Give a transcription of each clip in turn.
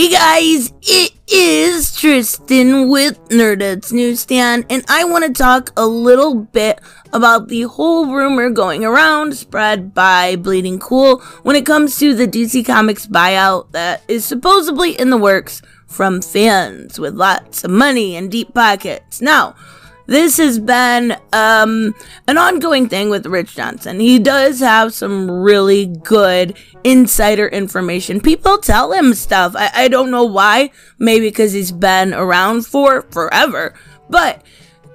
Hey guys, it is Tristan with Nerdets Newsstand, and I want to talk a little bit about the whole rumor going around, spread by Bleeding Cool, when it comes to the DC Comics buyout that is supposedly in the works from fans with lots of money and deep pockets. Now, this has been an ongoing thing with Rich Johnson. He does have some really good insider information. People tell him stuff. I don't know why. Maybe because he's been around for forever. But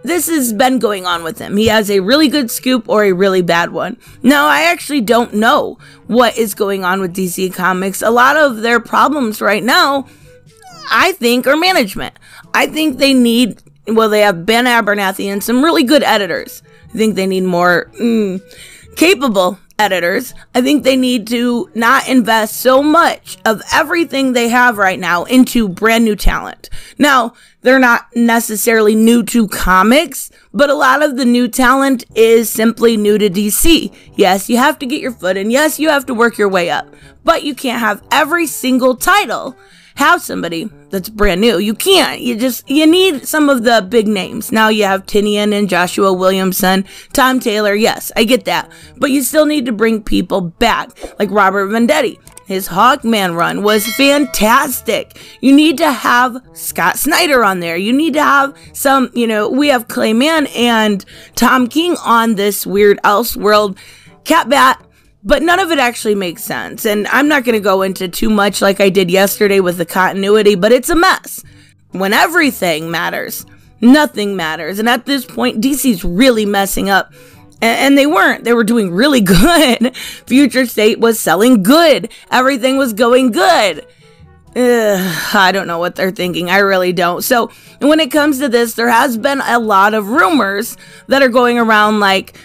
this has been going on with him. He has a really good scoop or a really bad one. Now, I actually don't know what is going on with DC Comics. A lot of their problems right now, I think, are management. I think they need... Well, they have Ben Abernathy and some really good editors. I think they need more capable editors. I think they need to not invest so much of everything they have right now into brand new talent. Now, they're not necessarily new to comics, but a lot of the new talent is simply new to DC. Yes, you have to get your foot in. Yes, you have to work your way up. But you can't have every single title have somebody that's brand new. You can't. You need some of the big names. Now you have Tinian and Joshua Williamson, Tom Taylor. Yes, I get that. But you still need to bring people back, like Robert Venditti. His Hawkman run was fantastic. You need to have Scott Snyder on there. You need to have some, we have Clayman and Tom King on this weird Elseworld Cat Bat. But none of it actually makes sense, and I'm not going to go into too much like I did yesterday with the continuity, but it's a mess. When everything matters, nothing matters, and at this point, DC's really messing up, and they weren't. They were doing really good. Future State was selling good. Everything was going good. I don't know what they're thinking. I really don't. So, when it comes to this, there has been a lot of rumors that are going around like,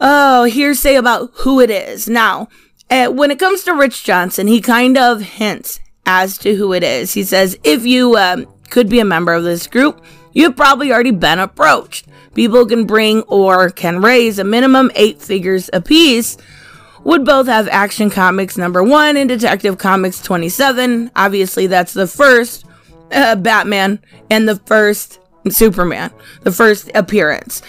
hearsay about who it is. Now, when it comes to Rich Johnson, he kind of hints as to who it is. He says, if you could be a member of this group, you've probably already been approached. People can bring or can raise a minimum 8 figures apiece. Would both have Action Comics #1 and Detective Comics 27. Obviously, that's the first Batman and the first Superman, the first appearance.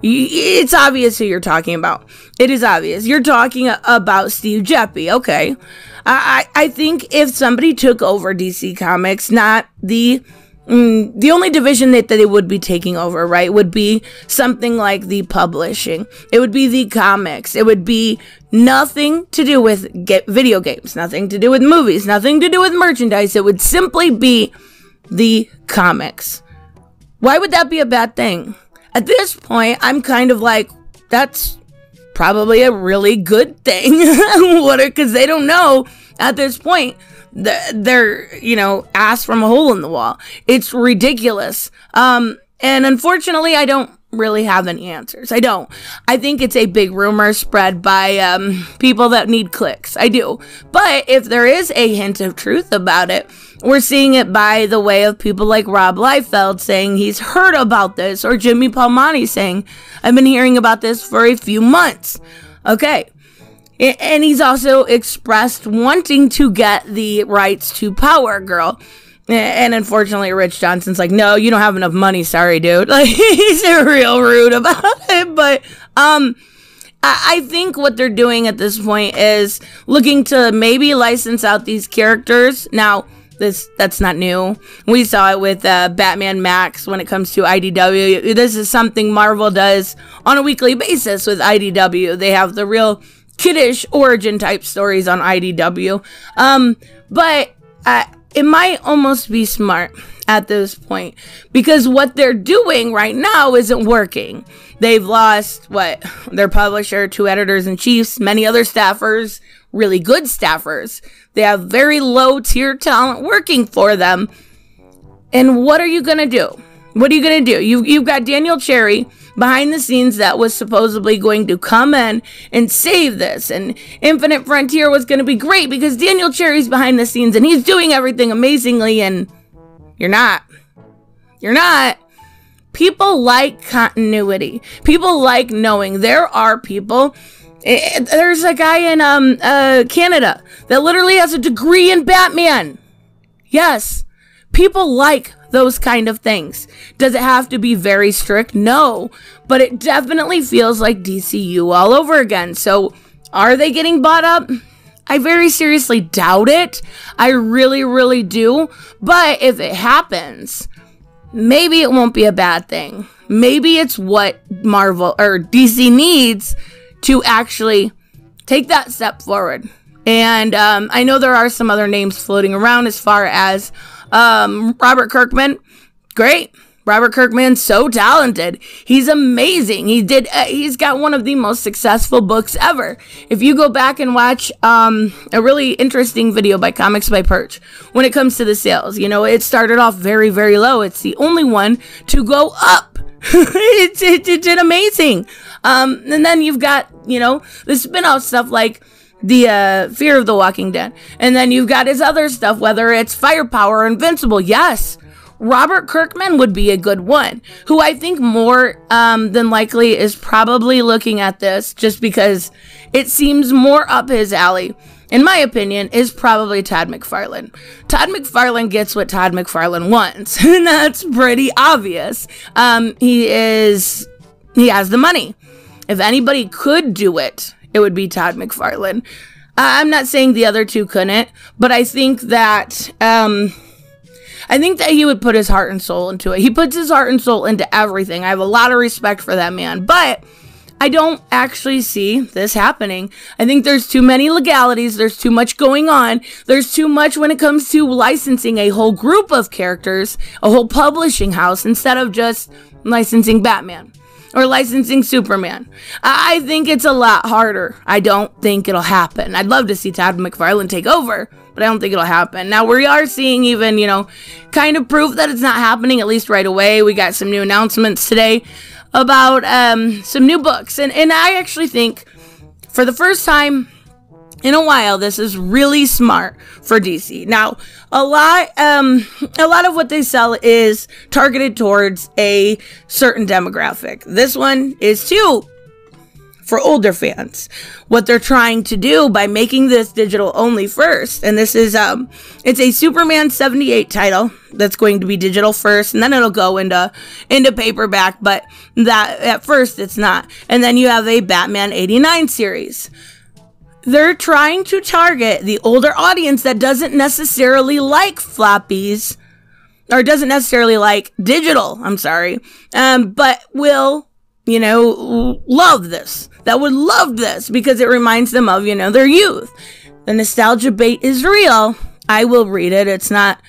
It's obvious who you're talking about. It is obvious. You're talking about Steve Geppi. Okay. I think if somebody took over DC Comics, not the only division that they would be taking over, right, would be something like the publishing. It would be the comics. It would be nothing to do with video games, nothing to do with movies, nothing to do with merchandise. It would simply be the comics. Why would that be a bad thing? At this point, I'm kind of like, that's probably a really good thing. Because they don't know at this point. They're, ass from a hole in the wall. It's ridiculous. And unfortunately, I don't really have any answers. I don't. I think it's a big rumor spread by people that need clicks. I do. But if there is a hint of truth about it, we're seeing it by the way of people like Rob Liefeld saying he's heard about this, or Jimmy Palmiotti saying, I've been hearing about this for a few months. Okay. And he's also expressed wanting to get the rights to Power Girl. And unfortunately, Rich Johnson's like, no, you don't have enough money. Sorry, dude. Like, he's real rude about it. But I think what they're doing at this point is looking to maybe license out these characters. Now, that's not new. We saw it with Batman Max when it comes to IDW. This is something Marvel does on a weekly basis with IDW. They have the real kiddish origin type stories on IDW. But it might almost be smart at this point, because what they're doing right now isn't working. They've lost, their publisher, 2 editors-in-chiefs, many other staffers, really good staffers. They have very low-tier talent working for them. And what are you going to do? What are you going to do? You've got Daniel Cherry behind the scenes that was supposedly going to come in and save this. And Infinite Frontier was going to be great because Daniel Cherry's behind the scenes and he's doing everything amazingly, and you're not. You're not. People like continuity. People like knowing. There are people There's a guy in Canada that literally has a degree in Batman. Yes, people like those kind of things. Does it have to be very strict? No, but it definitely feels like DCU all over again. So are they getting bought up? I very seriously doubt it. I really, really do. But if it happens, maybe it won't be a bad thing. Maybe it's what Marvel or DC needs to actually take that step forward. And I know there are some other names floating around as far as Robert Kirkman. Great. Robert Kirkman's so talented. He's amazing. He's got one of the most successful books ever. If you go back and watch a really interesting video by Comics by Perch, when it comes to the sales, it started off very, very low. It's the only one to go up. It did amazing. And then you've got, the spin-off stuff like the Fear of the Walking Dead. And then you've got his other stuff, whether it's Firepower or Invincible. Yes, Robert Kirkman would be a good one, who I think more than likely is probably looking at this just because it seems more up his alley, in my opinion, is probably Todd McFarlane. Todd McFarlane gets what Todd McFarlane wants, and that's pretty obvious. He has the money. If anybody could do it, it would be Todd McFarlane. I'm not saying the other two couldn't, but I think that he would put his heart and soul into it. He puts his heart and soul into everything. I have a lot of respect for that man, but I don't actually see this happening. I think there's too many legalities. There's too much going on. There's too much when it comes to licensing a whole group of characters, a whole publishing house, instead of just licensing Batman or licensing Superman. I think it's a lot harder. I don't think it'll happen. I'd love to see Todd McFarlane take over, but I don't think it'll happen. Now, we are seeing even, kind of proof that it's not happening, at least right away. We got some new announcements today about some new books. And I actually think, for the first time in a while, this is really smart for DC. Now, a lot of what they sell is targeted towards a certain demographic. This one is too for older fans. What they're trying to do by making this digital only first, and this is it's a Superman 78 title that's going to be digital first, and then it'll go into paperback, but that at first it's not. And then you have a Batman 89 series. They're trying to target the older audience that doesn't necessarily like floppies, or doesn't necessarily like digital, but will, love this. That would love this because it reminds them of, their youth. The nostalgia bait is real. I will read it. It's not,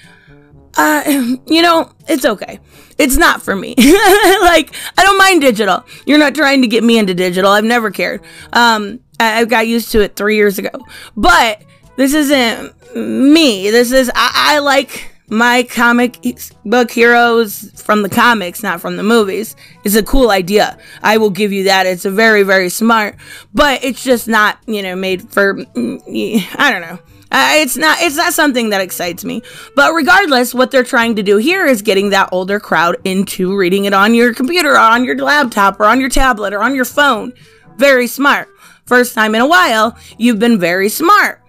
it's okay. It's not for me. I don't mind digital. You're not trying to get me into digital. I've never cared. I got used to it 3 years ago. But this isn't me. This is, I like my comic book heroes from the comics, not from the movies. It's a cool idea. I will give you that. It's a very, very smart, but it's just not, made for, I don't know. It's not something that excites me. But regardless, what they're trying to do here is getting that older crowd into reading it on your computer, or on your laptop, or on your tablet, or on your phone. Very smart. First time in a while, you've been very smart.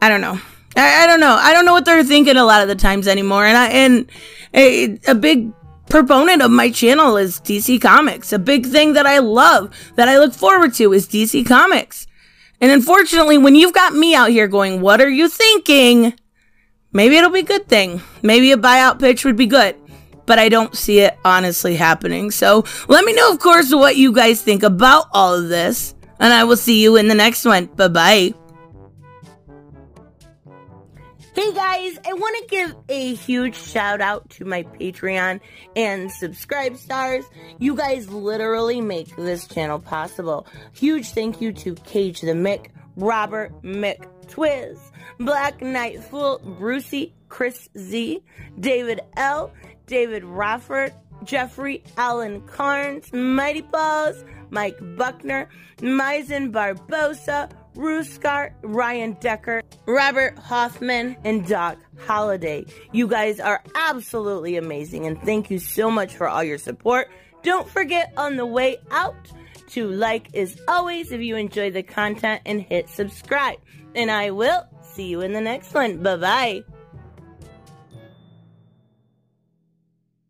I don't know. I don't know. I don't know what they're thinking a lot of the times anymore. And a big proponent of my channel is DC Comics. A big thing that I love, that I look forward to, is DC Comics. And unfortunately, when you've got me out here going, what are you thinking? Maybe it'll be a good thing. Maybe a buyout pitch would be good. But I don't see it honestly happening. So let me know, of course, what you guys think about all of this. And I will see you in the next one. Bye-bye. Hey guys, I want to give a huge shout out to my Patreon and subscribe stars. You guys literally make this channel possible. Huge thank you to Cage the Mick, Robert Mick Twiz, Black Knight Fool, Brucey, Chris Z, David L, David Rafford, Jeffrey Allen Carnes, Mighty Paws, Mike Buckner, Maizen Barbosa, Ruskart, Ryan Decker, Robert Hoffman, and Doc Holliday. You guys are absolutely amazing, and thank you so much for all your support. Don't forget on the way out to like as always if you enjoy the content, and hit subscribe. And I will see you in the next one. Bye-bye.